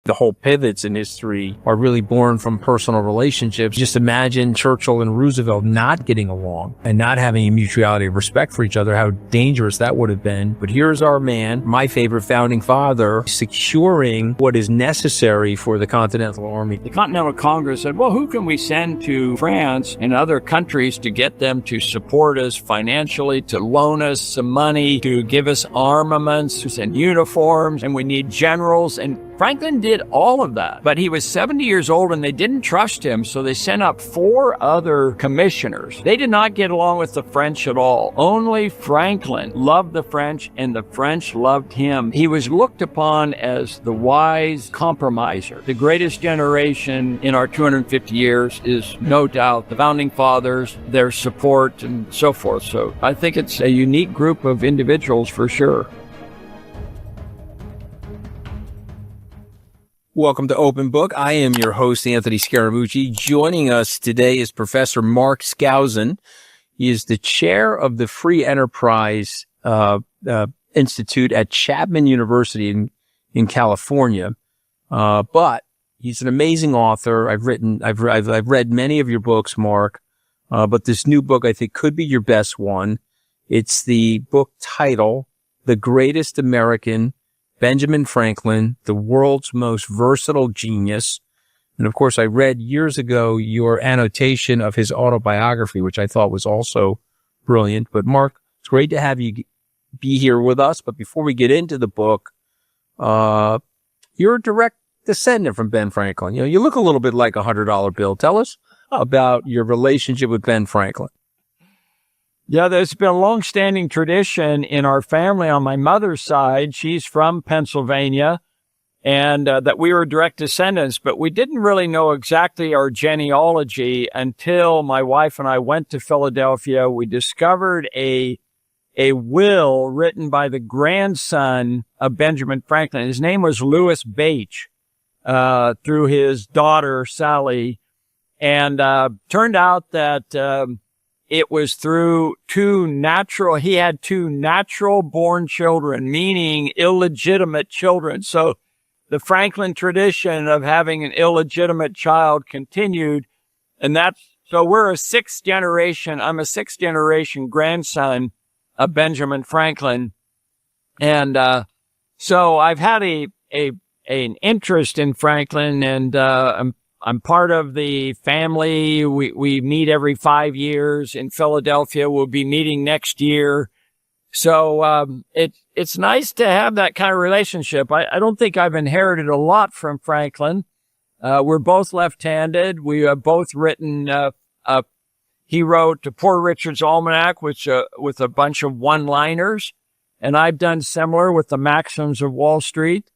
the whole pivots in history are really born from personal relationships. Just imagine Churchill and Roosevelt not getting along and not having a mutuality of respect for each other, how dangerous that would have been. But here's our man, my favorite founding father, securing what is necessary for the Continental Army. The Continental Congress said, well, who can we send to France and other countries to get them to support us financially, to loan us some money, to give us armaments and uniforms, and we need generals. And Franklin did all of that, but he was 70 years old and they didn't trust him, so they sent up 4 other commissioners. They did not get along with the French at all. Only Franklin loved the French and the French loved him. He was looked upon as the wise compromiser. The greatest generation in our 250 years is no doubt the Founding Fathers, their support and so forth. So I think it's a unique group of individuals for sure. Welcome to Open Book. I am your host, Anthony Scaramucci. Joining us today is Professor Mark Skousen. He is the chair of the Free Enterprise Institute at Chapman University in California. But he's an amazing author. I've read many of your books, Mark. But this new book I think could be your best one. It's the book title, The Greatest American, Benjamin Franklin, the world's most versatile genius. And of course, I read years ago your annotation of his autobiography, which I thought was also brilliant. But Mark, it's great to have you be here with us. But before we get into the book, you're a direct descendant from Ben Franklin. You know, you look a little bit like a $100 bill. Tell us about your relationship with Ben Franklin. Yeah, there's been a long-standing tradition in our family on my mother's side. She's from Pennsylvania, and that we were direct descendants, but we didn't really know exactly our genealogy until my wife and I went to Philadelphia. We discovered a will written by the grandson of Benjamin Franklin. His name was Louis Bache, through his daughter, Sally, and turned out that it was through he had 2 natural born children, meaning illegitimate children. So the Franklin tradition of having an illegitimate child continued. And so we're a 6th generation. I'm a 6th generation grandson of Benjamin Franklin. And, so I've had an interest in Franklin, and, I'm part of the family. We meet every 5 years in Philadelphia. We'll be meeting next year. So, it's nice to have that kind of relationship. I don't think I've inherited a lot from Franklin. We're both left-handed. We have both written, he wrote Poor Richard's Almanac, which, with a bunch of one-liners. And I've done similar with the Maxims of Wall Street.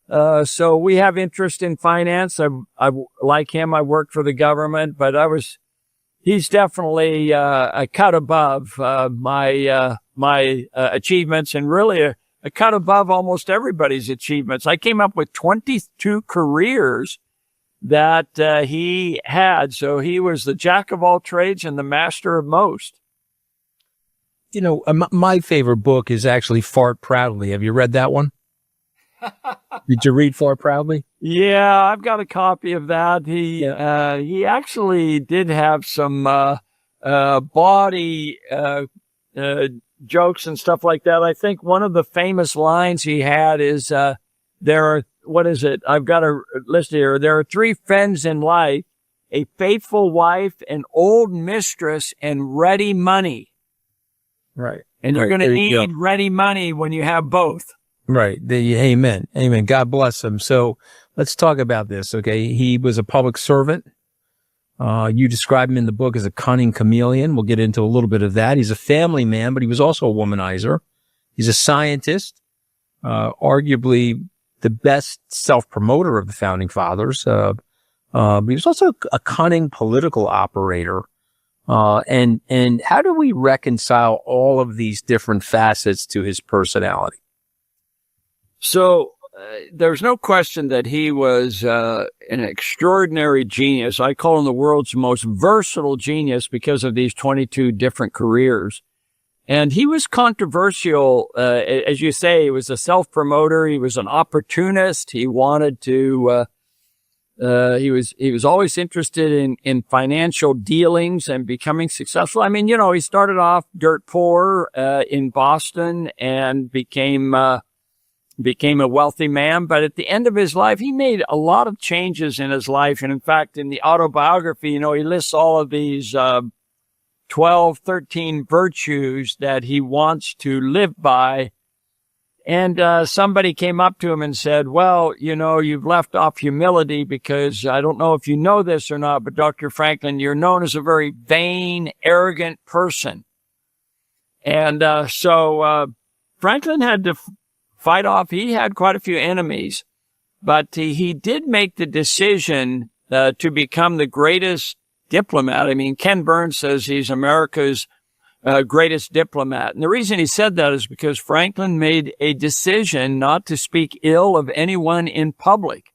So we have interest in finance. I like him. I worked for the government, but he's definitely, a cut above, my achievements, and really a cut above almost everybody's achievements. I came up with 22 careers that, he had. So he was the jack of all trades and the master of most. You know, my favorite book is actually Fart Proudly. Have you read that one? Did you read Fart Proudly? Yeah, I've got a copy of that. He actually did have some, body, jokes and stuff like that. I think one of the famous lines he had is, I've got a list here. There are 3 friends in life, a faithful wife, an old mistress, and ready money. Right. And you're going to need ready money when you have both. Right. Amen. Amen. God bless him. So let's talk about this. Okay. He was a public servant. You describe him in the book as a cunning chameleon. We'll get into a little bit of that. He's a family man, but he was also a womanizer. He's a scientist, arguably the best self-promoter of the founding fathers. But he was also a cunning political operator. And how do we reconcile all of these different facets to his personality? So there's no question that he was an extraordinary genius. I call him the world's most versatile genius because of these 22 different careers. And he was controversial. As you say, he was a self-promoter. He was an opportunist. He wanted to, he was always interested in financial dealings and becoming successful. I mean, he started off dirt poor, in Boston and became a wealthy man. But at the end of his life, he made a lot of changes in his life. And in fact, in the autobiography, he lists all of these, 12, 13 virtues that he wants to live by. And somebody came up to him and said, well, you've left off humility because I don't know if you know this or not, but Dr. Franklin, you're known as a very vain, arrogant person. And so Franklin had to fight off. He had quite a few enemies, but he did make the decision to become the greatest diplomat. I mean, Ken Burns says he's America's greatest diplomat. And the reason he said that is because Franklin made a decision not to speak ill of anyone in public.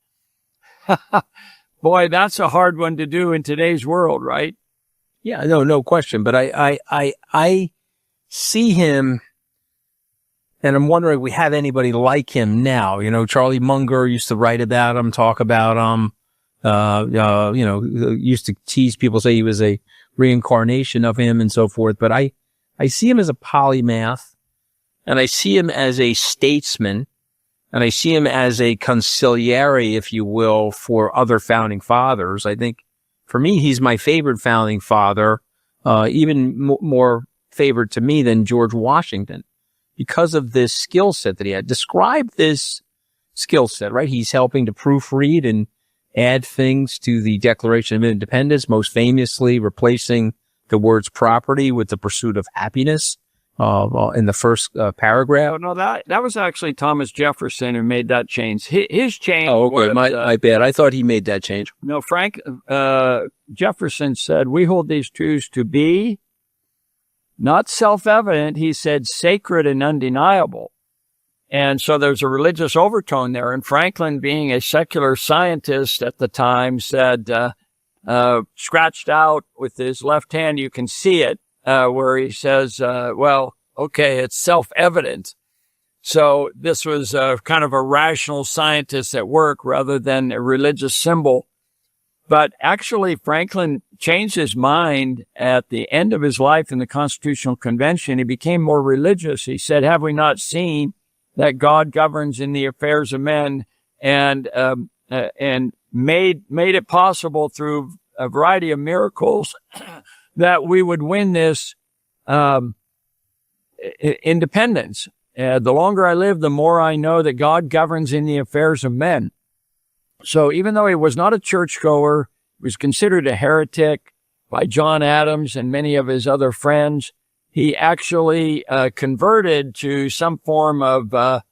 Boy, that's a hard one to do in today's world, right? Yeah, no question. But I see him, and I'm wondering if we have anybody like him now. Charlie Munger used to write about him, talk about him. Used to tease people, say he was a reincarnation of him and so forth. But I see him as a polymath, and I see him as a statesman, and I see him as a consigliere, if you will, for other founding fathers. I think for me, he's my favorite founding father, even more favored to me than George Washington because of this skill set that he had. Describe this skill set, right? He's helping to proofread and add things to the Declaration of Independence, most famously replacing the words property with the pursuit of happiness in the first paragraph. Oh, no, that was actually Thomas Jefferson who made that change. His change. Oh, okay. My bad. I thought he made that change. No, Jefferson said, we hold these truths to be not self-evident. He said sacred and undeniable. And so there's a religious overtone there. And Franklin, being a secular scientist at the time, said, scratched out with his left hand, you can see it, where he says, well, okay, it's self-evident. So this was kind of a rational scientist at work rather than a religious symbol. But actually, Franklin changed his mind at the end of his life in the Constitutional Convention. He became more religious. He said, have we not seen that God governs in the affairs of men, and made it possible through a variety of miracles that we would win this independence. The longer I live, the more I know that God governs in the affairs of men. So even though he was not a churchgoer, he was considered a heretic by John Adams and many of his other friends. He actually converted to some form of a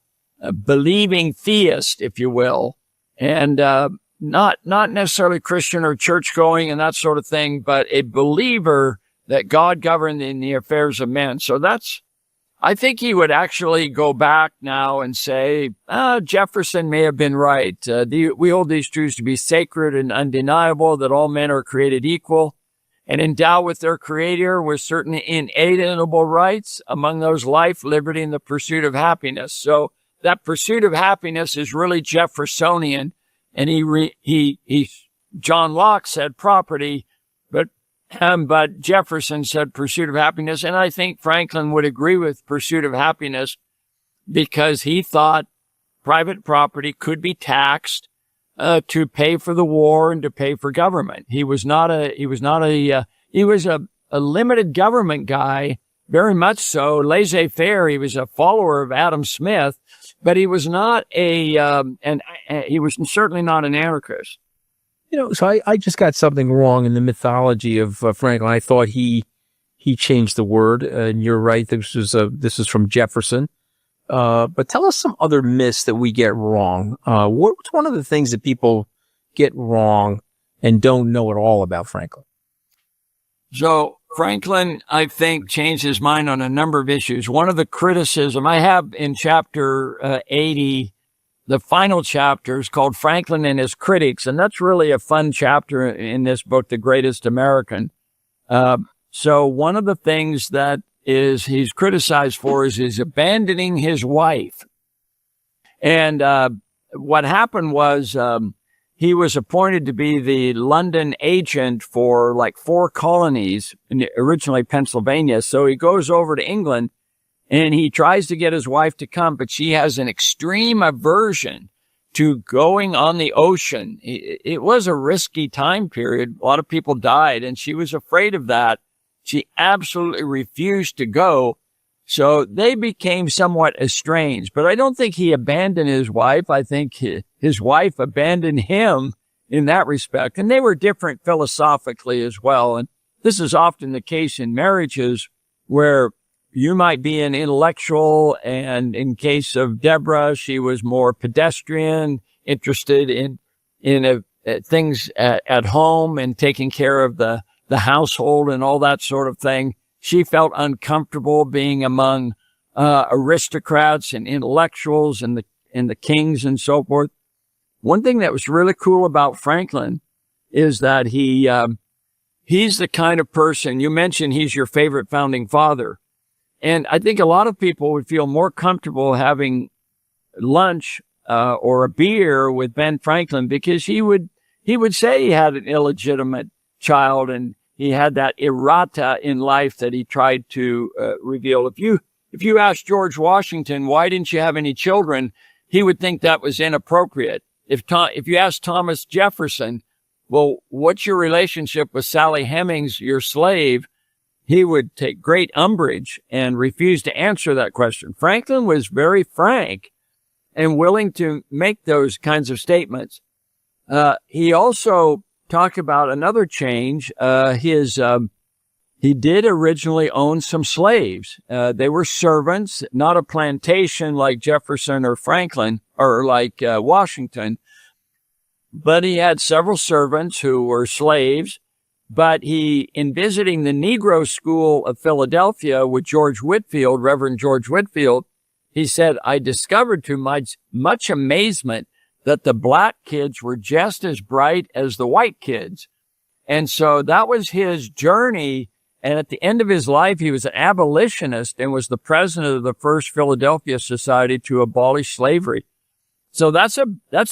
believing theist, if you will, and not necessarily Christian or church-going and that sort of thing, but a believer that God governed in the affairs of men. So I think he would actually go back now and say, Jefferson may have been right. We hold these truths to be sacred and undeniable, that all men are created equal and endowed with their creator with certain inalienable rights, among those life, liberty, and the pursuit of happiness. So that pursuit of happiness is really Jeffersonian. And John Locke said property, but Jefferson said pursuit of happiness. And I think Franklin would agree with pursuit of happiness because he thought private property could be taxed to pay for the war and to pay for government. He was a limited government guy, very much so, laissez-faire. He was a follower of Adam Smith, but he was not he was certainly not an anarchist. So I just got something wrong in the mythology of Franklin. I thought he changed the word, and you're right. This is from Jefferson. But tell us some other myths that we get wrong. What's one of the things that people get wrong and don't know at all about Franklin? So Franklin, I think, changed his mind on a number of issues. One of the criticism I have in chapter 80, the final chapter is called Franklin and His Critics. And that's really a fun chapter in this book, The Greatest American. So one of the things that he's criticized for is abandoning his wife. And what happened was he was appointed to be the London agent for like 4 colonies, originally Pennsylvania. So he goes over to England and he tries to get his wife to come, but she has an extreme aversion to going on the ocean. It was a risky time period. A lot of people died, and she was afraid of that. She absolutely refused to go. So they became somewhat estranged. But I don't think he abandoned his wife. I think his wife abandoned him in that respect. And they were different philosophically as well. And this is often the case in marriages where you might be an intellectual, and in case of Deborah, she was more pedestrian, interested in things at home and taking care of the household and all that sort of thing. She felt uncomfortable being among aristocrats and intellectuals and the kings and so forth. One thing that was really cool about Franklin is that he's the kind of person, you mentioned he's your favorite founding father. And I think a lot of people would feel more comfortable having lunch or a beer with Ben Franklin, because he would say he had an illegitimate child and he had that errata in life that he tried to reveal. If you asked George Washington, why didn't you have any children, he would think that was inappropriate. If you asked Thomas Jefferson, well, what's your relationship with Sally Hemings, your slave? He would take great umbrage and refuse to answer that question. Franklin was very frank and willing to make those kinds of statements. He also talked about another change. He did originally own some slaves. They were servants, not a plantation like Jefferson or Franklin or like Washington. But he had several servants who were slaves. But in visiting the Negro School of Philadelphia with Reverend George Whitfield, he said, I discovered to much amazement that the black kids were just as bright as the white kids. And so that was his journey. And at the end of his life, he was an abolitionist and was the president of the first Philadelphia Society to abolish slavery. So that's a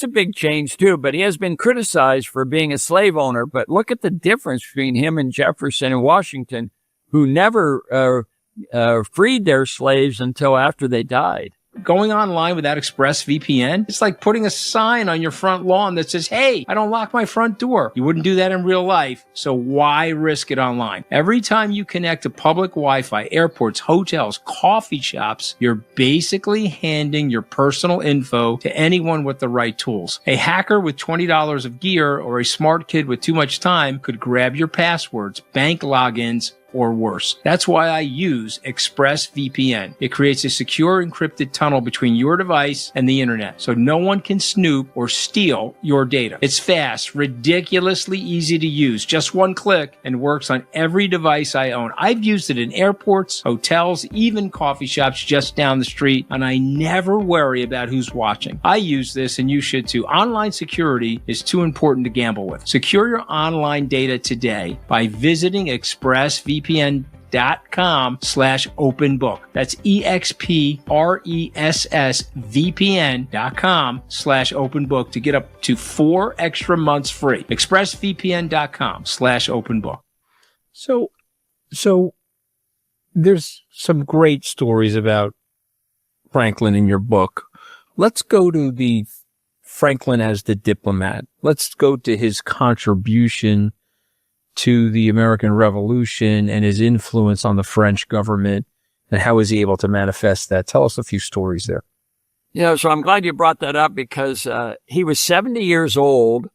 big change too, but he has been criticized for being a slave owner. But look at the difference between him and Jefferson and Washington, who never freed their slaves until after they died. Going online without ExpressVPN, it's like putting a sign on your front lawn that says, hey, I don't lock my front door. You wouldn't do that in real life, so why risk it online? Every time you connect to public Wi-Fi, airports, hotels, coffee shops, you're basically handing your personal info to anyone with the right tools. A hacker with $20 of gear or a smart kid with too much time could grab your passwords, bank logins, or worse. That's why I use ExpressVPN. It creates a secure encrypted tunnel between your device and the internet, so no one can snoop or steal your data. It's fast, ridiculously easy to use, just one click, and works on every device I own. I've used it in airports, hotels, even coffee shops just down the street, and I never worry about who's watching. I use this, and you should too. Online security is too important to gamble with. Secure your online data today by visiting expressvpn.com/openbook. That's expressvpn.com/openbook to get up to 4 extra months free. expressvpn.com/openbook. So there's some great stories about Franklin in your book. Let's go to the Franklin as the diplomat. Let's go to his contribution to the American Revolution and his influence on the French government, and how was he able to manifest that? Tell us a few stories there. So I'm glad you brought that up, because he was 70 years old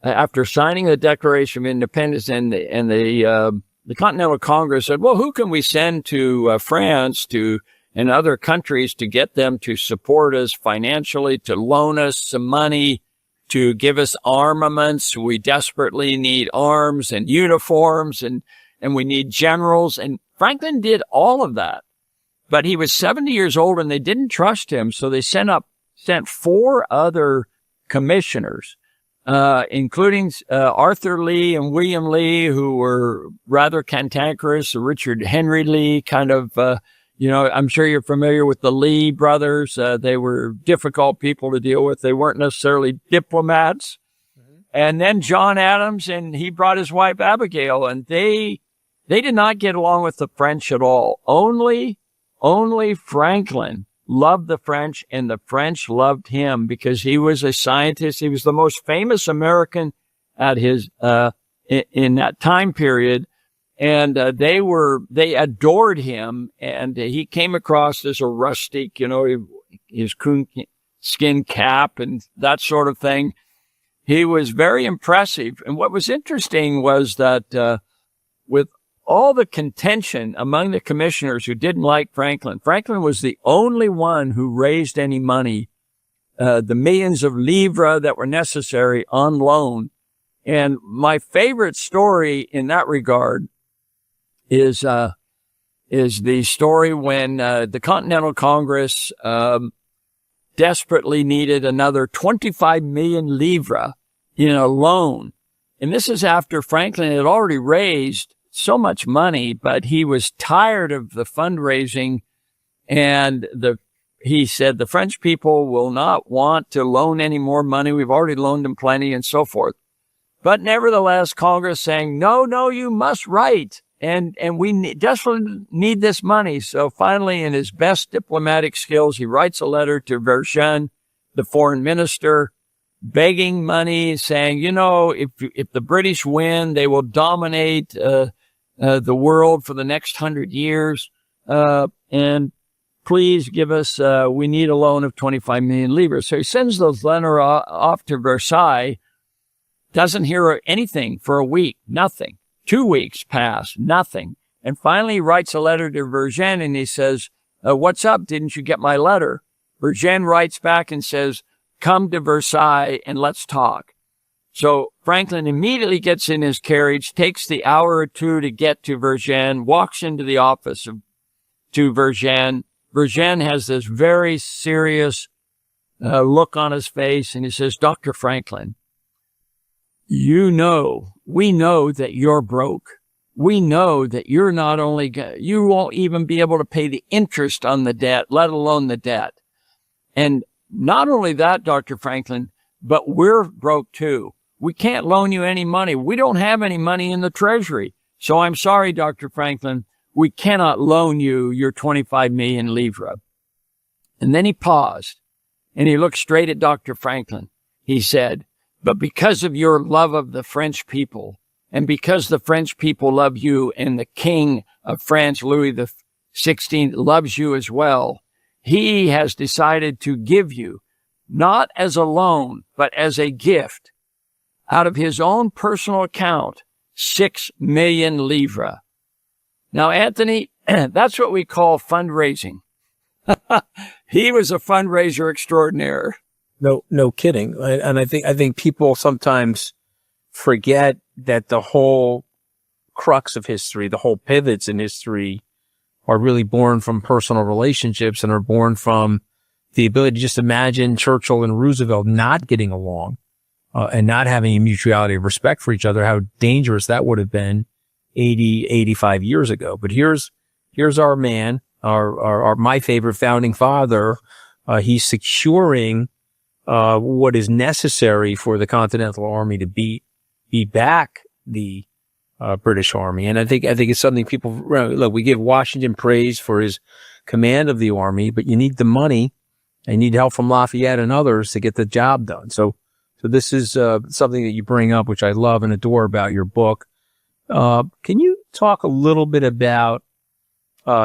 after signing the Declaration of Independence, and the Continental Congress said, well, who can we send to France and other countries to get them to support us financially, to loan us some money, to give us armaments? We desperately need arms and uniforms, and we need generals. And Franklin did all of that. But he was 70 years old and they didn't trust him. So they sent 4 other commissioners including Arthur Lee and William Lee, who were rather cantankerous, Richard Henry Lee, kind of, I'm sure you're familiar with the Lee brothers. They were difficult people to deal with. They weren't necessarily diplomats. And then John Adams, and he brought his wife Abigail, and they did not get along with the French at all. Only Franklin loved the French, and the French loved him because he was a scientist. He was the most famous American at his in that time period, and they adored him. And he came across as a rustic, his coonskin cap and that sort of thing. He was very impressive. And what was interesting was that with all the contention among the commissioners who didn't like Franklin was the only one who raised any money, the millions of livres that were necessary on loan. And my favorite story in that regard is the story when the Continental Congress desperately needed another 25 million livres in a loan. And this is after Franklin had already raised so much money, but he was tired of the fundraising, and he said the French people will not want to loan any more money. We've already loaned them plenty, and so forth. But nevertheless, Congress saying, no, you must write, and we desperately need this money. So finally, in his best diplomatic skills, he writes a letter to Vergennes, the foreign minister, begging money, saying, if the British win, they will dominate the world for the next 100 years. And please give us, we need a loan of 25 million livres. So he sends those letters off to Versailles, doesn't hear anything for a week, nothing. 2 weeks pass, nothing. And finally he writes a letter to Vergennes and he says, what's up? Didn't you get my letter? Vergennes writes back and says, come to Versailles and let's talk. So Franklin immediately gets in his carriage, takes the hour or two to get to Vergennes, walks into the office to Vergennes. Vergennes has this very serious look on his face, and he says, Dr. Franklin, we know that you're broke. We know that you're not only, you won't even be able to pay the interest on the debt, let alone the debt. And not only that, Dr. Franklin, but we're broke too. We can't loan you any money. We don't have any money in the treasury. So I'm sorry, Dr. Franklin, we cannot loan you your 25 million livres. And then he paused and he looked straight at Dr. Franklin. He said, but because of your love of the French people, and because the French people love you and the King of France, Louis XVI, loves you as well, he has decided to give you, not as a loan, but as a gift, out of his own personal account, 6 million livres. Now, Anthony, that's what we call fundraising. He was a fundraiser extraordinaire. No kidding. And I think people sometimes forget that the whole crux of history, the whole pivots in history are really born from personal relationships and are born from the ability to just imagine Churchill and Roosevelt not getting along and not having a mutuality of respect for each other, how dangerous that would have been 80, 85 years ago. But here's our man, our my favorite founding father. He's securing what is necessary for the Continental Army to beat back the British Army. And I think it's something people look. We give Washington praise for his command of the army, but you need the money and you need help from Lafayette and others to get the job done. So this is something that you bring up, which I love and adore about your book. Can you talk a little bit about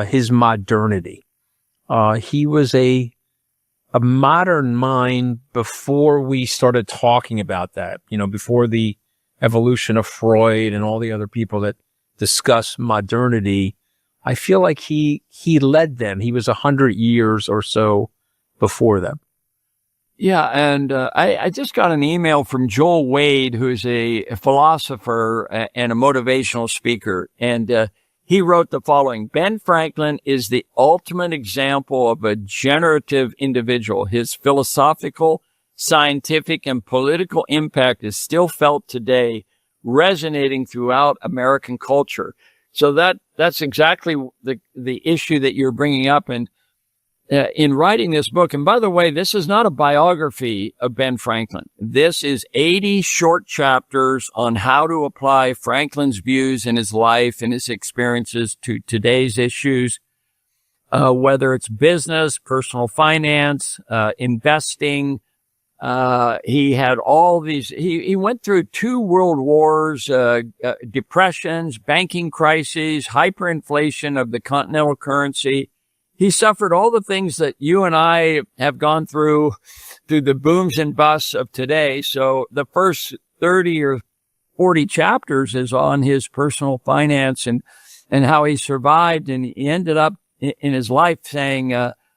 his modernity? He was a modern mind before we started talking about that, before the evolution of Freud and all the other people that discuss modernity. I feel like he led them. He was 100 years or so before them. Yeah, and I just got an email from Joel Wade, who's a philosopher and a motivational speaker, and he wrote the following: Ben Franklin is the ultimate example of a generative individual. His philosophical, scientific and political impact is still felt today, resonating throughout American culture. So that's exactly the issue that you're bringing up. And in writing this book, and by the way, this is not a biography of Ben Franklin. This is 80 short chapters on how to apply Franklin's views in his life and his experiences to today's issues, whether it's business, personal finance, investing. He had all these, he went through 2 world wars, depressions, banking crises, hyperinflation of the continental currency. He suffered all the things that you and I have gone through the booms and busts of today. So the first 30 or 40 chapters is on his personal finance and how he survived. And he ended up in his life saying,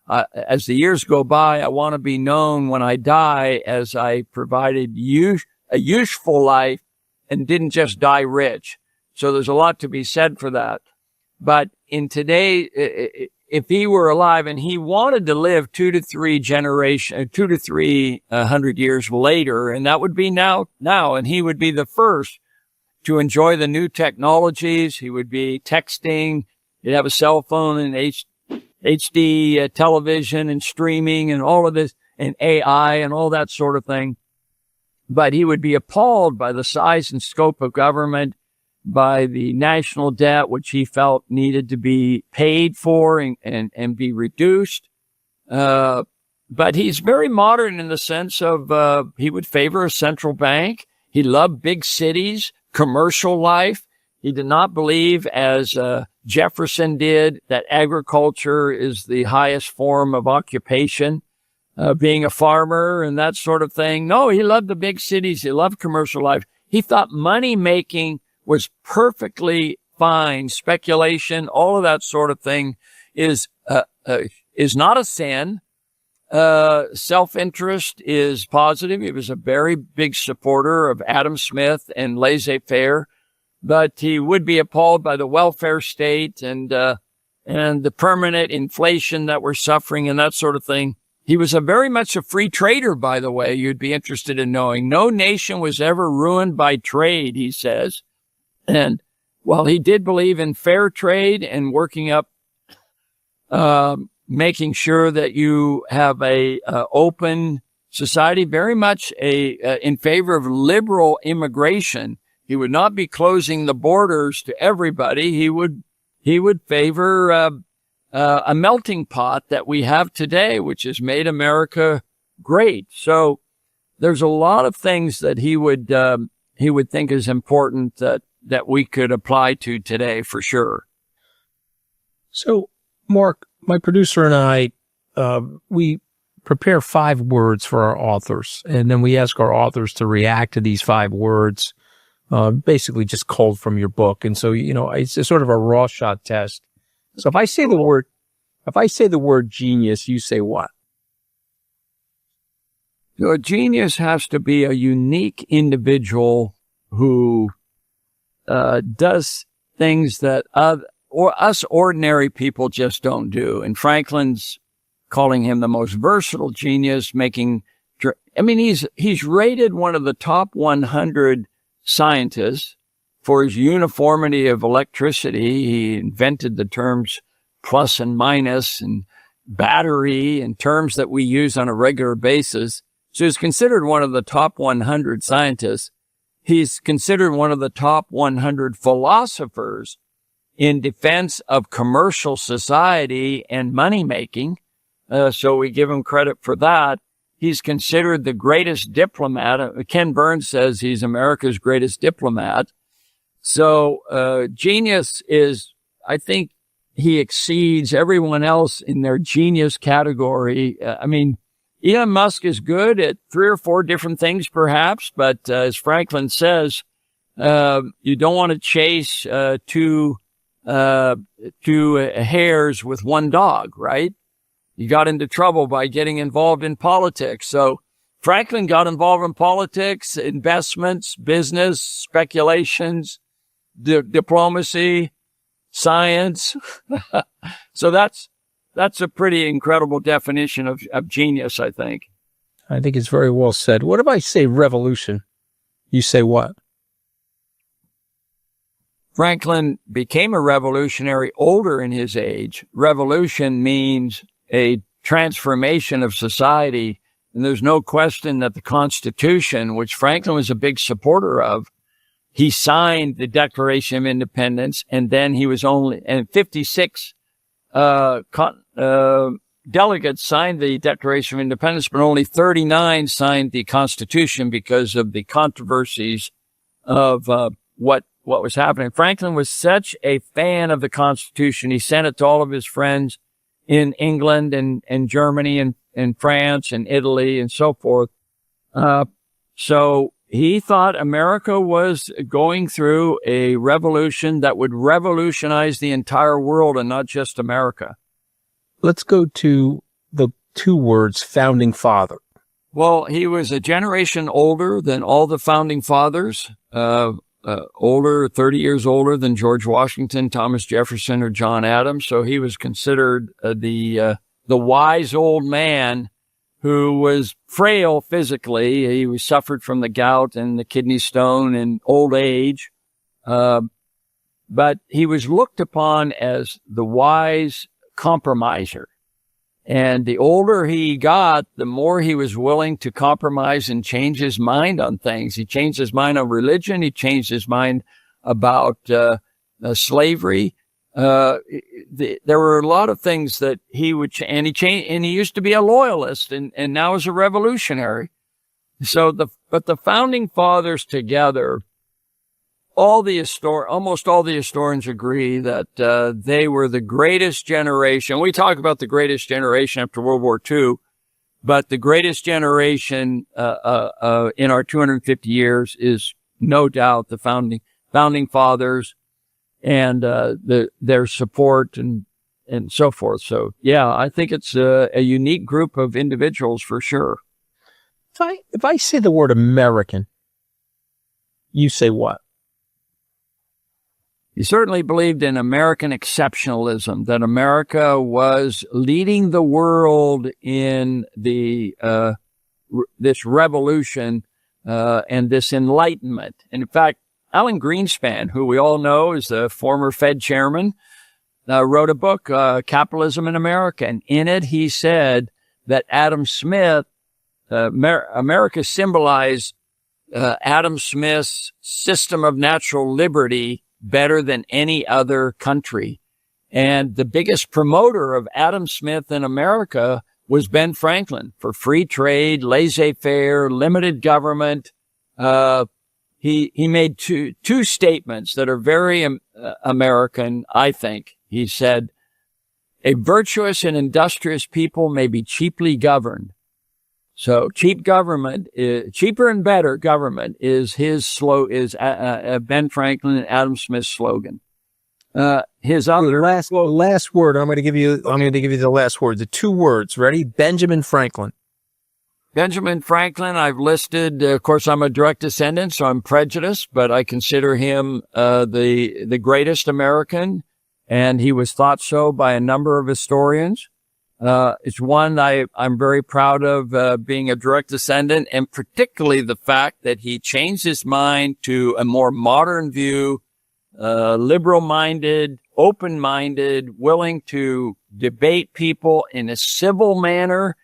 as the years go by, I want to be known when I die as I provided a useful life and didn't just die rich. So there's a lot to be said for that. But in today, if he were alive and he wanted to live 2 to 300 years later, and that would be now, and he would be the first to enjoy the new technologies. He would be texting. He'd have a cell phone and HD television and streaming and all of this and AI and all that sort of thing. But he would be appalled by the size and scope of government, by the national debt, which he felt needed to be paid for and be reduced. But he's very modern in the sense of he would favor a central bank. He loved big cities, commercial life. He did not believe, as Jefferson did, that agriculture is the highest form of occupation, being a farmer and that sort of thing. No, he loved the big cities. He loved commercial life. He thought money making was perfectly fine. Speculation, all of that sort of thing is not a sin. Self-interest is positive. He was a very big supporter of Adam Smith and laissez-faire, but he would be appalled by the welfare state and the permanent inflation that we're suffering and that sort of thing. He was very much a free trader, by the way. You'd be interested in knowing. No nation was ever ruined by trade, he says. And while he did believe in fair trade and working up, making sure that you have a open society, very much in favor of liberal immigration, he would not be closing the borders to everybody. He would favor a melting pot that we have today, which has made America great. So there's a lot of things that he would think is important that we could apply to today for sure. So, Mark, my producer and I, we prepare 5 words for our authors, and then we ask our authors to react to these 5 words, basically just culled from your book. And so, it's a sort of a raw shot test. So if I say the word genius, you say what? So a genius has to be a unique individual who does things that us ordinary people just don't do. And Franklin's calling him the most versatile genius, he's rated one of the top 100 scientists for his uniformity of electricity. He invented the terms plus and minus and battery and terms that we use on a regular basis. So he's considered one of the top 100 scientists. He's considered one of the top 100 philosophers in defense of commercial society and money making. So we give him credit for that. He's considered the greatest diplomat. Ken Burns says he's America's greatest diplomat. So genius is, I think he exceeds everyone else in their genius category. Elon Musk is good at 3 or 4 different things, perhaps, but as Franklin says, you don't want to chase two hares with one dog, right? You got into trouble by getting involved in politics. So Franklin got involved in politics, investments, business, speculations, diplomacy, science. So that's a pretty incredible definition of genius, I think. I think it's very well said. What if I say revolution? You say what? Franklin became a revolutionary older in his age. Revolution means a transformation of society. And there's no question that the Constitution, which Franklin was a big supporter of, he signed the Declaration of Independence, and then he was and 56 delegates signed the Declaration of Independence, but only 39 signed the Constitution because of the controversies of what was happening. Franklin was such a fan of the Constitution. He sent it to all of his friends in England and Germany and France and Italy and so forth. So he thought America was going through a revolution that would revolutionize the entire world and not just America. Let's go to the two words, founding father. Well, he was a generation older than all the founding fathers, 30 years older than George Washington, Thomas Jefferson, or John Adams. So he was considered the wise old man who was frail physically. He suffered from the gout and the kidney stone and old age. But he was looked upon as the wise compromiser. And the older he got, the more he was willing to compromise and change his mind on things. He changed his mind on religion. He changed his mind about slavery. There were a lot of things that he would change, and he changed, and he used to be a loyalist and now is a revolutionary. So but the founding fathers together, almost all the historians agree that they were the greatest generation. We talk about the greatest generation after World War II, but the greatest generation in our 250 years is no doubt the founding fathers and their support and so forth. So yeah, I think it's a unique group of individuals for sure. If I say the word American, you say what? He certainly believed in American exceptionalism, that America was leading the world in this revolution and this enlightenment. And in fact, Alan Greenspan, who we all know is the former Fed chairman, wrote a book, Capitalism in America. And in it, he said that Adam Smith, America symbolized Adam Smith's system of natural liberty better than any other country. And the biggest promoter of Adam Smith in America was Ben Franklin for free trade, laissez-faire, limited government. He made two statements that are very American, I think. He said, a virtuous and industrious people may be cheaply governed. So cheaper and better government is Ben Franklin and Adam Smith's slogan. His other last word. I'm going to give you the last word. The two words. Ready? Benjamin Franklin. Benjamin Franklin, I've listed. Of course, I'm a direct descendant, so I'm prejudiced, but I consider him the greatest American, and he was thought so by a number of historians. It's one I'm very proud of being a direct descendant, and particularly the fact that he changed his mind to a more modern view, liberal-minded, open-minded, willing to debate people in a civil manner,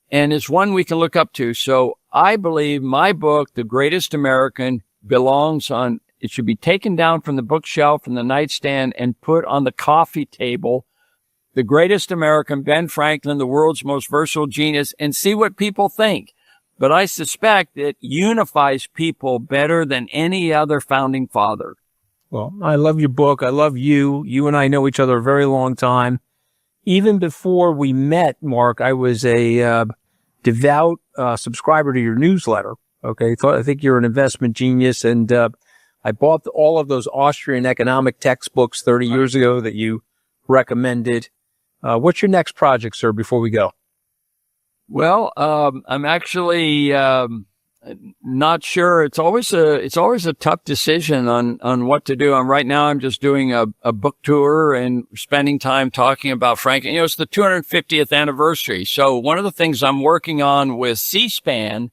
and it's one we can look up to. So I believe my book, The Greatest American, it should be taken down from the bookshelf, from the nightstand, and put on the coffee table. The Greatest American, Ben Franklin, the world's most versatile genius, and see what people think. But I suspect it unifies people better than any other founding father. Well, I love your book. I love you. You and I know each other a very long time. Even before we met, Mark, I was a devout subscriber to your newsletter. Okay, I think you're an investment genius, and I bought all of those Austrian economic textbooks 30 years ago that you recommended. What's your next project, sir, before we go? Well, I'm actually Not sure. It's always a tough decision on what to do. Right now I'm just doing a book tour and spending time talking about Franklin. It's the 250th anniversary. So one of the things I'm working on with C-SPAN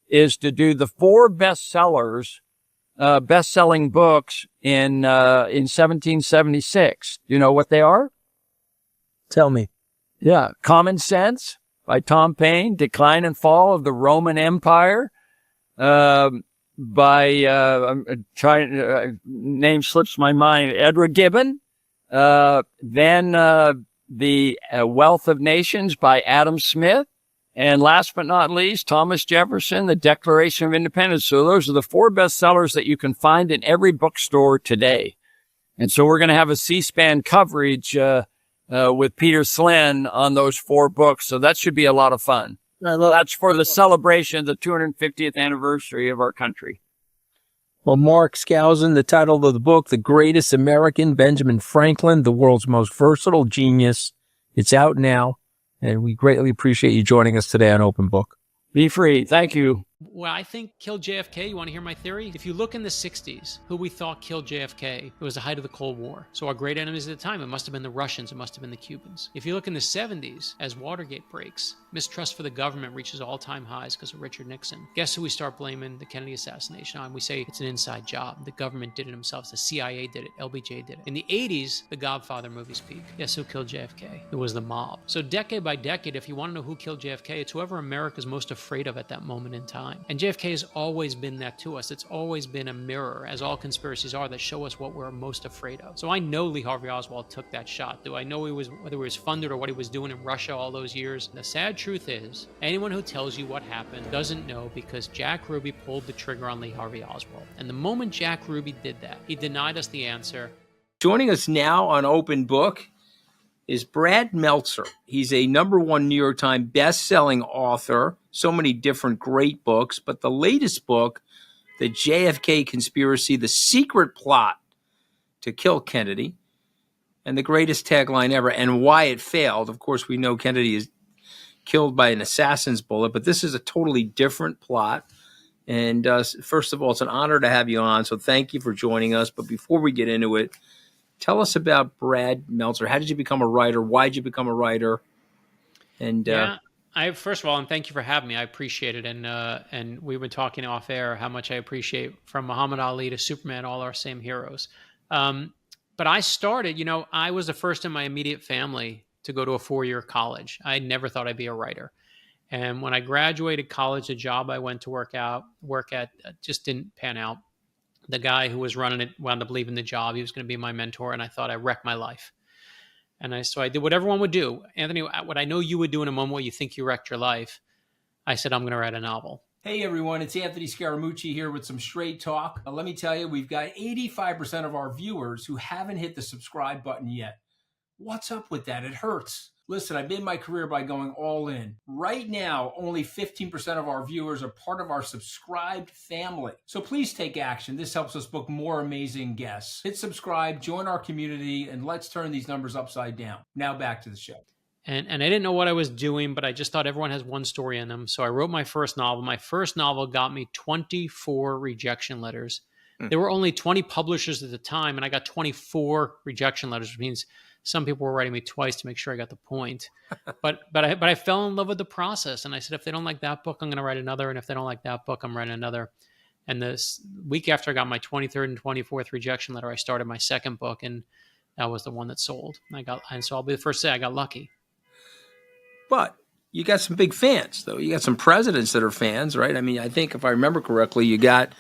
is to do the 4 best-selling books in 1776. Do you know what they are? Tell me. Yeah. Common Sense by Tom Paine, Decline and Fall of the Roman Empire, I'm trying, name slips my mind, Edward Gibbon, then The Wealth of Nations by Adam Smith, and last but not least, Thomas Jefferson, The Declaration of Independence. So those are the 4 bestsellers that you can find in every bookstore today. And so we're going to have a C-SPAN coverage with Peter Slynn on those 4 books. So that should be a lot of fun. That's for the celebration of the 250th anniversary of our country. Well, Mark Skousen, the title of the book, The Greatest American, Benjamin Franklin, the world's most versatile genius. It's out now, and we greatly appreciate you joining us today on Open Book. Be free. Thank you. Well, I think killed JFK. You want to hear my theory? If you look in the 60s, who we thought killed JFK, it was the height of the Cold War. So our great enemies at the time, it must have been the Russians, it must have been the Cubans. If you look in the 70s, as Watergate breaks, mistrust for the government reaches all-time highs because of Richard Nixon. Guess who we start blaming the Kennedy assassination on? We say it's an inside job. The government did it themselves. The CIA did it. LBJ did it. In the 80s, the Godfather movies peak. Guess who killed JFK? It was the mob. So decade by decade, if you want to know who killed JFK, it's whoever America's most afraid of at that moment in time. And JFK has always been that to us. It's always been a mirror, as all conspiracies are, that show us what we're most afraid of. So I know Lee Harvey Oswald took that shot. Do I know whether he was funded or what he was doing in Russia all those years? The sad truth is, anyone who tells you what happened doesn't know, because Jack Ruby pulled the trigger on Lee Harvey Oswald. And the moment Jack Ruby did that, he denied us the answer. Joining us now on Open Book is Brad Meltzer. He's a #1 New York Times best-selling author, so many different great books, but the latest book, The JFK Conspiracy, The Secret Plot to Kill Kennedy, and the greatest tagline ever, and why it failed. Of course, we know Kennedy is killed by an assassin's bullet, but this is a totally different plot. And first of all, it's an honor to have you on, so thank you for joining us. But before we get into it, tell us about Brad Meltzer. How did you become a writer? Why did you become a writer? And first of all, and thank you for having me. I appreciate it. And we've been talking off air how much I appreciate, from Muhammad Ali to Superman, all our same heroes. But I started, I was the first in my immediate family to go to a 4-year college. I never thought I'd be a writer. And when I graduated college, the job I went to work at just didn't pan out. The guy who was running it wound up leaving the job. He was going to be my mentor, and I thought I wrecked my life. And so I did what everyone would do. Anthony, what I know you would do in a moment where you think you wrecked your life, I said, I'm going to write a novel. Hey everyone, it's Anthony Scaramucci here with some straight talk. Let me tell you, we've got 85% of our viewers who haven't hit the subscribe button yet. What's up with that? It hurts. Listen, I made my career by going all in. Right now, only 15% of our viewers are part of our subscribed family. So please take action. This helps us book more amazing guests. Hit subscribe, join our community, and let's turn these numbers upside down. Now back to the show. And I didn't know what I was doing, but I just thought everyone has one story in them. So I wrote my first novel. My first novel got me 24 rejection letters. There were only 20 publishers at the time, and I got 24 rejection letters, which means some people were writing me twice to make sure I got the point. But I fell in love with the process. And I said, if they don't like that book, I'm going to write another. And if they don't like that book, I'm writing another. And this week after I got my 23rd and 24th rejection letter, I started my second book, and that was the one that sold. And so I'll be the first to say I got lucky. But you got some big fans, though. You got some presidents that are fans, right? I mean, I think if I remember correctly, you got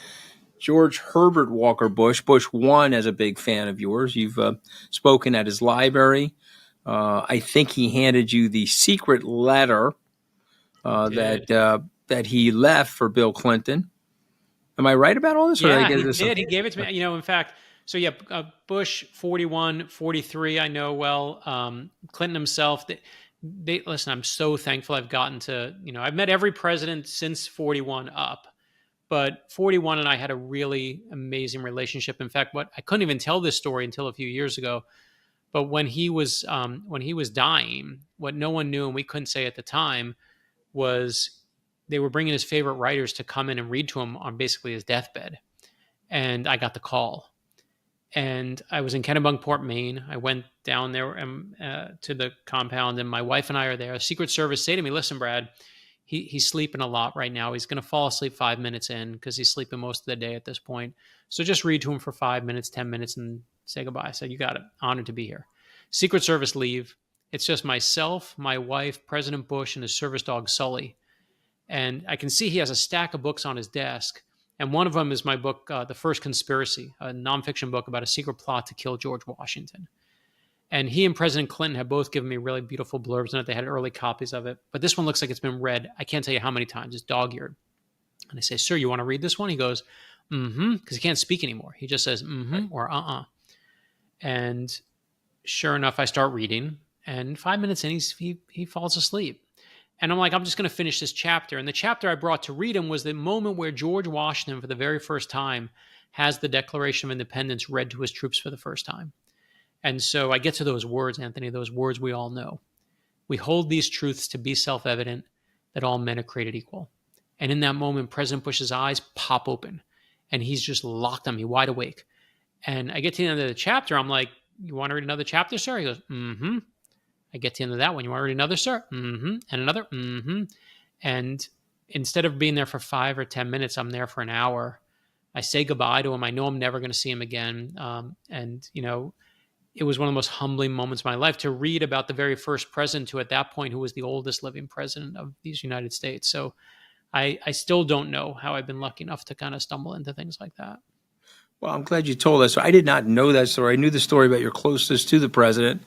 George Herbert Walker Bush. Bush 1 as a big fan of yours. You've spoken at his library. I think he handed you the secret letter that he left for Bill Clinton. Am I right about all this? Yeah, he did. He gave it to me. In fact, so yeah, Bush 41, 43, I know well. Clinton himself, listen, I'm so thankful I've gotten to, I've met every president since 41 up. But 41 and I had a really amazing relationship. In fact, I couldn't even tell this story until a few years ago. But when he was dying, what no one knew and we couldn't say at the time was they were bringing his favorite writers to come in and read to him on basically his deathbed. And I got the call. And I was in Kennebunkport, Maine. I went down there to the compound, and my wife and I are there. Secret Service say to me, listen, Brad, he's sleeping a lot right now. He's going to fall asleep 5 minutes in because he's sleeping most of the day at this point. So just read to him for 5 minutes, 10 minutes, and say goodbye. I said, you got it. Honored to be here. Secret Service leave. It's just myself, my wife, President Bush, and his service dog, Sully. And I can see he has a stack of books on his desk. And one of them is my book, The First Conspiracy, a nonfiction book about a secret plot to kill George Washington. And he and President Clinton have both given me really beautiful blurbs in it. They had early copies of it. But this one looks like it's been read, I can't tell you how many times. It's dog-eared. And I say, sir, you want to read this one? He goes, because he can't speak anymore. He just says, or And sure enough, I start reading. And 5 minutes in, he falls asleep. And I'm like, I'm just going to finish this chapter. And the chapter I brought to read him was the moment where George Washington, for the very first time, has the Declaration of Independence read to his troops for the first time. And so I get to those words, Anthony, those words we all know. We hold these truths to be self-evident, that all men are created equal. And in that moment, President Bush's eyes pop open, and he's just locked on me, wide awake. And I get to the end of the chapter. I'm like, you want to read another chapter, sir? He goes, I get to the end of that one. You want to read another, sir? And another? And instead of being there for 5 or 10 minutes, I'm there for an hour. I say goodbye to him. I know I'm never going to see him again. And, you know, it was one of the most humbling moments of my life to read about the very first president who at that point, who was the oldest living president of these United States. So I still don't know how I've been lucky enough to kind of stumble into things like that. Well, I'm glad you told us. So I did not know that story. I knew the story about your closeness to the president.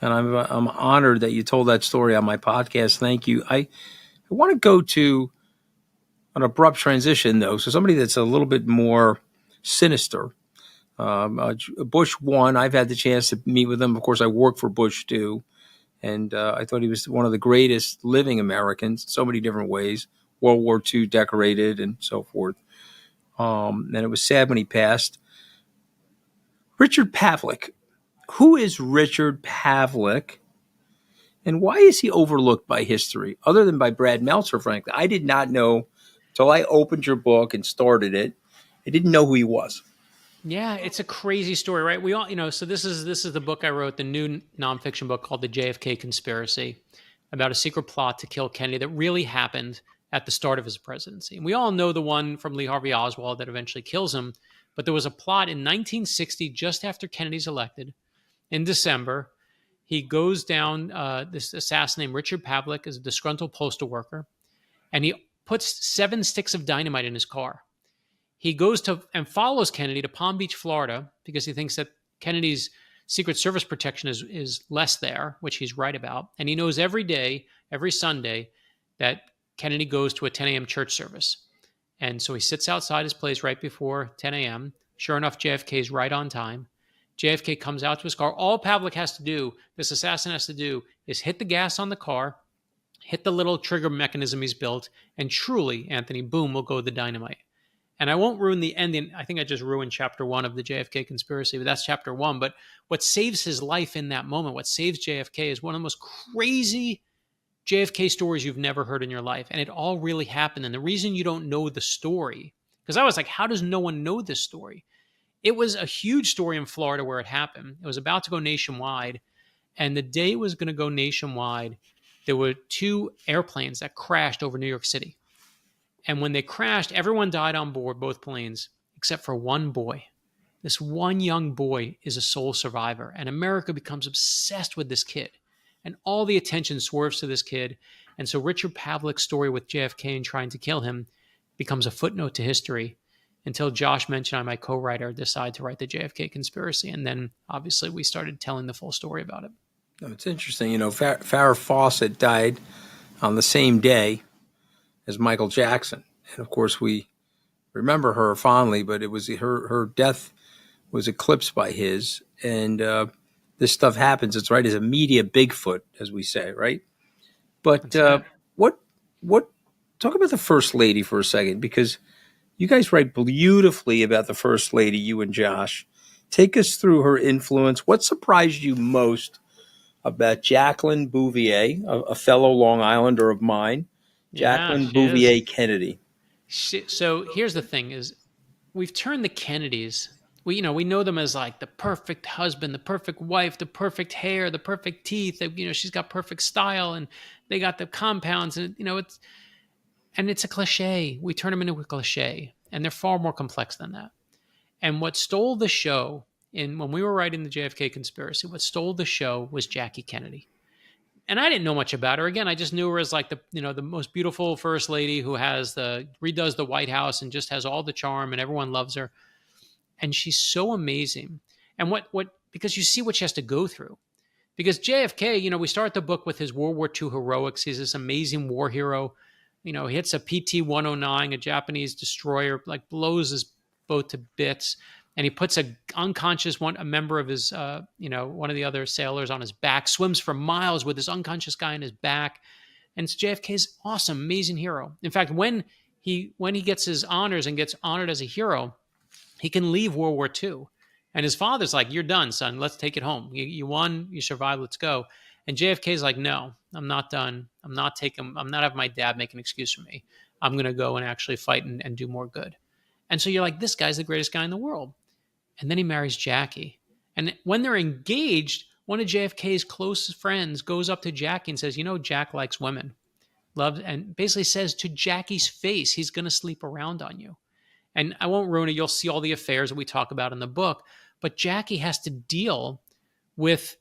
And I'm honored that you told that story on my podcast. Thank you. I want to go to an abrupt transition, though. So somebody that's a little bit more sinister. Bush 1, I've had the chance to meet with him. Of course, I worked for Bush 2. And I thought he was one of the greatest living Americans in so many different ways. World War II decorated and so forth. And it was sad when he passed. Richard Pavlik. Who is Richard Pavlik, and why is he overlooked by history, other than by Brad Meltzer, frankly? I did not know until I opened your book and started it. I didn't know who he was. Yeah, it's a crazy story, right? We all, you know, so this is the book I wrote, the new nonfiction book called The JFK Conspiracy, about a secret plot to kill Kennedy that really happened at the start of his presidency. And we all know the one from Lee Harvey Oswald that eventually kills him, but there was a plot in 1960, just after Kennedy's elected. In December, he goes down, this assassin named Richard Pavlik is a disgruntled postal worker, and he puts 7 sticks of dynamite in his car. He goes to and follows Kennedy to Palm Beach, Florida, because he thinks that Kennedy's Secret Service protection is less there, which he's right about. And he knows every day, every Sunday, that Kennedy goes to a 10 a.m. church service. And so he sits outside his place right before 10 a.m. Sure enough, JFK is right on time. JFK comes out to his car. All Pavlik has to do, this assassin has to do, is hit the gas on the car, hit the little trigger mechanism he's built, and truly, Anthony, boom, will go the dynamite. And I won't ruin the ending. I think I just ruined chapter 1 of the JFK conspiracy, but that's chapter 1. But what saves his life in that moment, what saves JFK, is one of the most crazy JFK stories you've never heard in your life. And it all really happened. And the reason you don't know the story, because I was like, how does no one know this story? It was a huge story in Florida where it happened. It was about to go nationwide. And the day it was going to go nationwide, there were 2 airplanes that crashed over New York City. And when they crashed, everyone died on board, both planes, except for one boy. This one young boy is a sole survivor. And America becomes obsessed with this kid. And all the attention swerves to this kid. And so Richard Pavlik's story with JFK and trying to kill him becomes a footnote to history, until Josh Mention, my co-writer, decided to write the JFK conspiracy. And then, obviously, we started telling the full story about it. It's interesting. You know, Farrah Fawcett died on the same day as Michael Jackson. And, of course, we remember her fondly, but it was her death was eclipsed by his. And this stuff happens. It's right. It's a media Bigfoot, as we say, right? But what talk about the First Lady for a second, because you guys write beautifully about the First Lady, you and Josh. Take us through her influence. What surprised you most about Jacqueline Bouvier, a fellow Long Islander of mine, Yeah, Jacqueline she is. Bouvier Kennedy. So here's the thing: is we've turned the Kennedys. We know them as like the perfect husband, the perfect wife, the perfect hair, the perfect teeth. She's got perfect style, and they got the compounds, and it's a cliche. We turn them into a cliche, and they're far more complex than that. And what stole the show when we were writing the JFK conspiracy, what stole the show was Jackie Kennedy. And I didn't know much about her. Again, I just knew her as like the most beautiful first lady who redoes the White House and just has all the charm and everyone loves her. And she's so amazing. And because you see what she has to go through. Because JFK, we start the book with his World War II heroics. He's this amazing war hero. He hits a PT-109, a Japanese destroyer, like blows his boat to bits. And he puts a member of his, one of the other sailors on his back, swims for miles with this unconscious guy on his back. And it's JFK's awesome, amazing hero. In fact, when he gets his honors and gets honored as a hero, he can leave World War II. And his father's like, "You're done, son. Let's take it home. You won. You survived. Let's go." And JFK's like, "No, I'm not done. I'm not having my dad make an excuse for me. I'm going to go and actually fight and do more good." And so you're like, this guy's the greatest guy in the world. And then he marries Jackie. And when they're engaged, one of JFK's closest friends goes up to Jackie and says, "Jack likes women." And basically says to Jackie's face, he's going to sleep around on you. And I won't ruin it. You'll see all the affairs that we talk about in the book. But Jackie has to deal with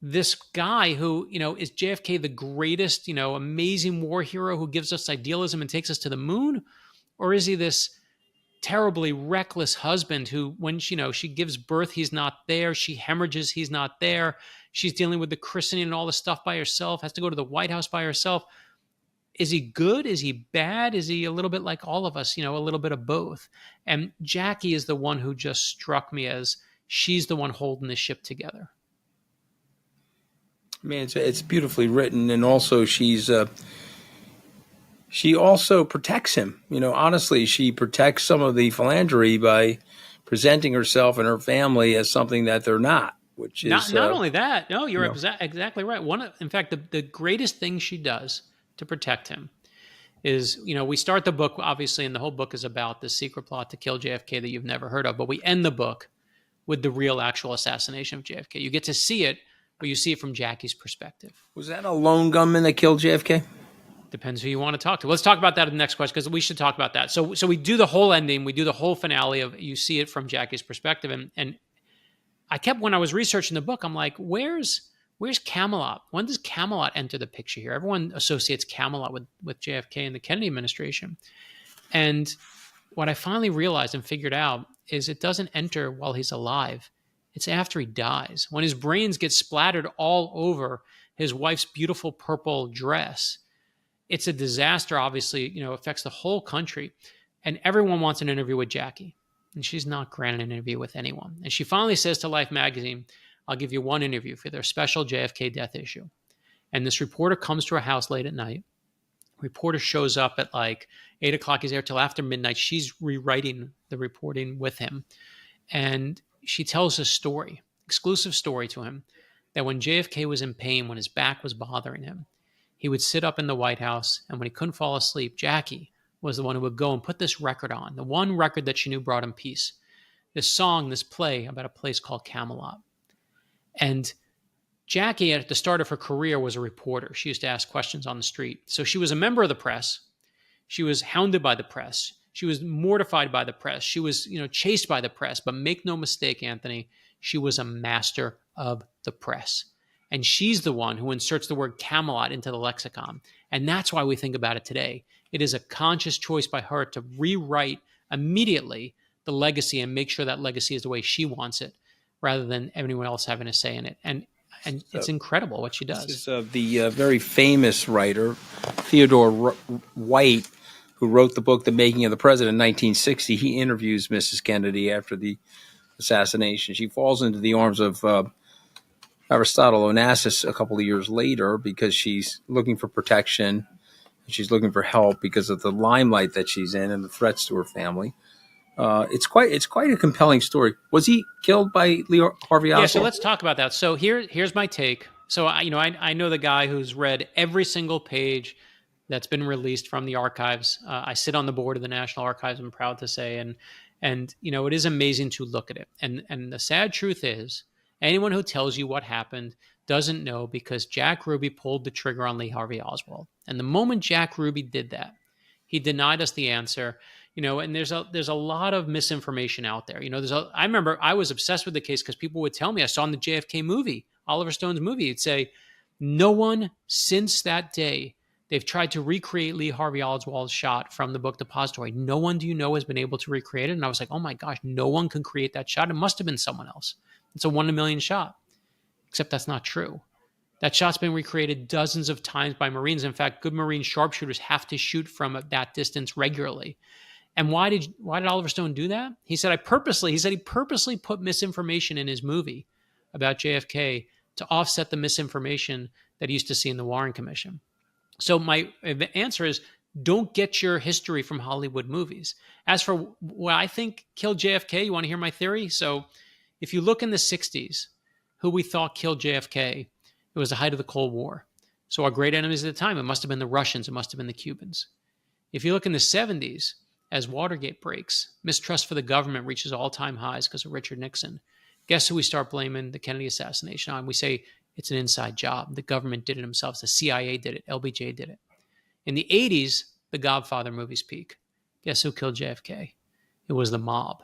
this guy who, is JFK the greatest, amazing war hero who gives us idealism and takes us to the moon? Or is he this terribly reckless husband who, when she gives birth, he's not there. She hemorrhages, he's not there. She's dealing with the christening and all the stuff by herself, has to go to the White House by herself. Is he good? Is he bad? Is he a little bit like all of us, a little bit of both? And Jackie is the one who just struck me as she's the one holding the ship together. Man, it's beautifully written. And also she also protects him. Honestly, she protects some of the philandry by presenting herself and her family as something that they're not, which is... Not only that. No, you're exactly right. In fact, the greatest thing she does to protect him is, we start the book, obviously, and the whole book is about the secret plot to kill JFK that you've never heard of, but we end the book with the real actual assassination of JFK. You get to see it, but you see it from Jackie's perspective. Was that a lone gunman that killed JFK? Depends who you want to talk to. Let's talk about that in the next question, because we should talk about that. So we do the whole ending, we do the whole finale of, you see it from Jackie's perspective. And when I was researching the book, I'm like, where's Camelot? When does Camelot enter the picture here? Everyone associates Camelot with JFK and the Kennedy administration. And what I finally realized and figured out is it doesn't enter while he's alive. It's after he dies. When his brains get splattered all over his wife's beautiful purple dress, it's a disaster, obviously, affects the whole country. And everyone wants an interview with Jackie. And she's not granted an interview with anyone. And she finally says to Life magazine, "I'll give you one interview for their special JFK death issue." And this reporter comes to her house late at night. Reporter shows up at like 8 o'clock. He's there till after midnight. She's rewriting the reporting with him. And she tells a story, exclusive story to him, that when JFK was in pain, when his back was bothering him, he would sit up in the White House, and when he couldn't fall asleep, Jackie was the one who would go and put this record on, the one record that she knew brought him peace. This song, this play about a place called Camelot. And Jackie, at the start of her career, was a reporter. She used to ask questions on the street. So she was a member of the press. She was hounded by the press. She was mortified by the press. She was, chased by the press. But make no mistake, Anthony, she was a master of the press. And she's the one who inserts the word Camelot into the lexicon. And that's why we think about it today. It is a conscious choice by her to rewrite immediately the legacy and make sure that legacy is the way she wants it, rather than anyone else having a say in it. And it's incredible what she does. This is the very famous writer, Theodore White, who wrote the book The Making of the President in 1960. He interviews Mrs. Kennedy after the assassination. She falls into the arms of Aristotle Onassis a couple of years later because she's looking for protection. She's looking for help because of the limelight that she's in and the threats to her family. It's quite a compelling story. Was he killed by Lee Harvey Oswald? Yeah, so let's talk about that. So here's my take. So I know the guy who's read every single page, that's been released from the archives. I sit on the board of the National Archives, I'm proud to say, and it is amazing to look at it. And the sad truth is, anyone who tells you what happened doesn't know, because Jack Ruby pulled the trigger on Lee Harvey Oswald. And the moment Jack Ruby did that, he denied us the answer. And there's a lot of misinformation out there. I remember I was obsessed with the case because people would tell me, I saw in the JFK movie, Oliver Stone's movie, it'd say, no one since that day, they've tried to recreate Lee Harvey Oswald's shot from the book Depository. No one do you know has been able to recreate it. And I was like, oh my gosh, no one can create that shot. It must have been someone else. It's a 1 in a million shot. Except that's not true. That shot's been recreated dozens of times by Marines. In fact, good Marine sharpshooters have to shoot from that distance regularly. And why did Oliver Stone do that? He said he purposely put misinformation in his movie about JFK to offset the misinformation that he used to see in the Warren Commission. So my answer is, don't get your history from Hollywood movies. As for what I think killed JFK, you want to hear my theory? So if you look in the 60s, who we thought killed JFK, it was the height of the Cold War. So our great enemies at the time, it must have been the Russians, it must have been the Cubans. If you look in the 70s, as Watergate breaks, mistrust for the government reaches all-time highs because of Richard Nixon. Guess who we start blaming the Kennedy assassination on? We say it's an inside job. The government did it themselves. The CIA did it. LBJ did it. In the 80s, the Godfather movies peak. Guess who killed JFK? It was the mob.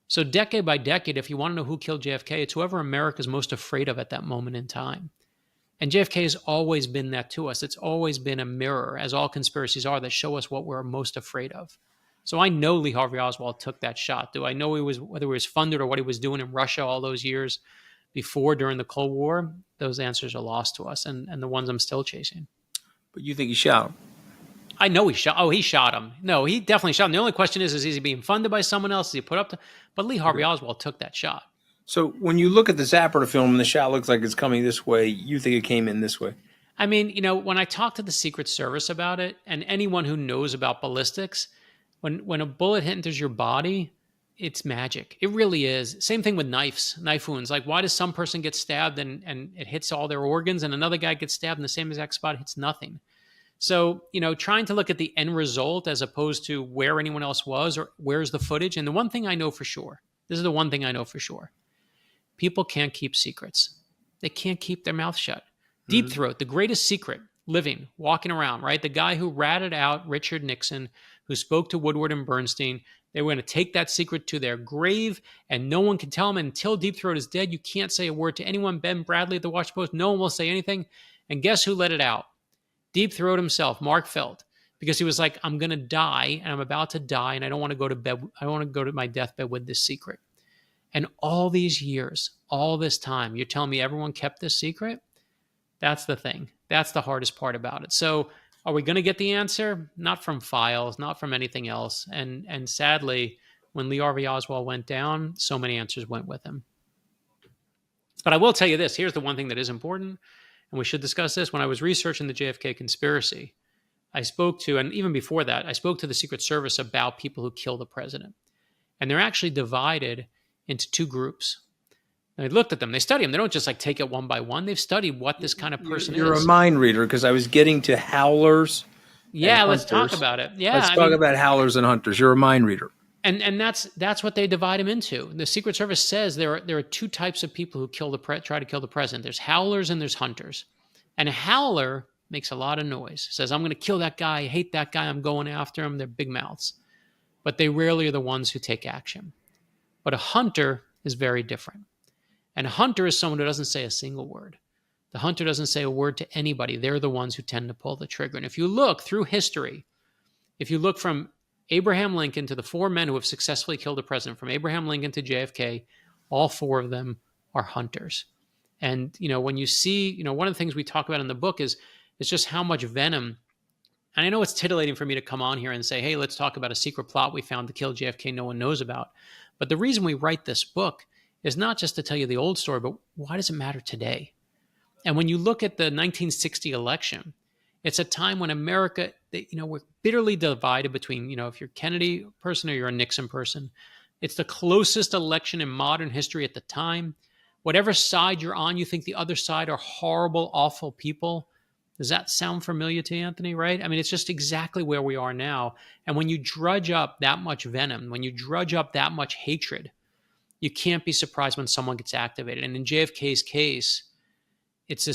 So decade by decade, if you want to know who killed JFK, it's whoever America's most afraid of at that moment in time. And JFK has always been that to us. It's always been a mirror, as all conspiracies are, that show us what we're most afraid of. So I know Lee Harvey Oswald took that shot. Do I know whether he was funded or what he was doing in Russia all those years before, during the Cold War? Those answers are lost to us, and the ones I'm still chasing. But you think he shot him? I know he shot him. No, he definitely shot him. The only question is he being funded by someone else? Is he put up to? But Lee Harvey Oswald took that shot. So when you look at the Zapper film and the shot looks like it's coming this way, you think it came in this way? I mean, when I talk to the Secret Service about it, and anyone who knows about ballistics, when a bullet enters your body, it's magic. It really is. Same thing with knife wounds. Like, why does some person get stabbed and it hits all their organs, and another guy gets stabbed in the same exact spot, hits nothing? So, trying to look at the end result as opposed to where anyone else was or where's the footage. And the one thing I know for sure, people can't keep secrets. They can't keep their mouth shut. Deep Throat, the greatest secret living, walking around, right? The guy who ratted out Richard Nixon, who spoke to Woodward and Bernstein. They were going to take that secret to their grave, and no one can tell them. Until Deep Throat is dead, you can't say a word to anyone. Ben Bradley at the Washington Post, no one will say anything. And guess who let it out? Deep Throat himself, Mark Felt, because he was like, I'm going to die, and I'm about to die, and I don't want to go to bed. I don't want to go to my deathbed with this secret. And all these years, all this time, you're telling me everyone kept this secret? That's the thing. That's the hardest part about it. So are we going to get the answer? Not from files, not from anything else. And sadly, when Lee Harvey Oswald went down, so many answers went with him. But I will tell you this. Here's the one thing that is important, and we should discuss this. When I was researching the JFK conspiracy, I spoke to, and even before that, I spoke to the Secret Service about people who kill the president. And they're actually divided into two groups. And I looked at them. They study them. They don't just take it one by one. They've studied what this kind of person is. You're a mind reader, because I was getting to howlers. Yeah, let's talk about it. Yeah, let's talk about howlers and hunters. You're a mind reader. And that's what they divide them into. The Secret Service says there are two types of people who try to kill the president. There's howlers and there's hunters. And a howler makes a lot of noise. Says, I'm going to kill that guy. I hate that guy. I'm going after him. They're big mouths. But they rarely are the ones who take action. But a hunter is very different. And a hunter is someone who doesn't say a single word. The hunter doesn't say a word to anybody. They're the ones who tend to pull the trigger. And if you look through history, if you look from Abraham Lincoln to the four men who have successfully killed a president, from Abraham Lincoln to JFK, all four of them are hunters. And, when you see, one of the things we talk about in the book is just how much venom. And I know it's titillating for me to come on here and say, hey, let's talk about a secret plot we found to kill JFK no one knows about. But the reason we write this book is not just to tell you the old story, but why does it matter today? And when you look at the 1960 election, it's a time when America, we're bitterly divided between, if you're a Kennedy person or you're a Nixon person. It's the closest election in modern history at the time. Whatever side you're on, you think the other side are horrible, awful people. Does that sound familiar to you, Anthony, right? I mean, it's just exactly where we are now. And when you drudge up that much venom, when you drudge up that much hatred, you can't be surprised when someone gets activated. And in JFK's case, it's this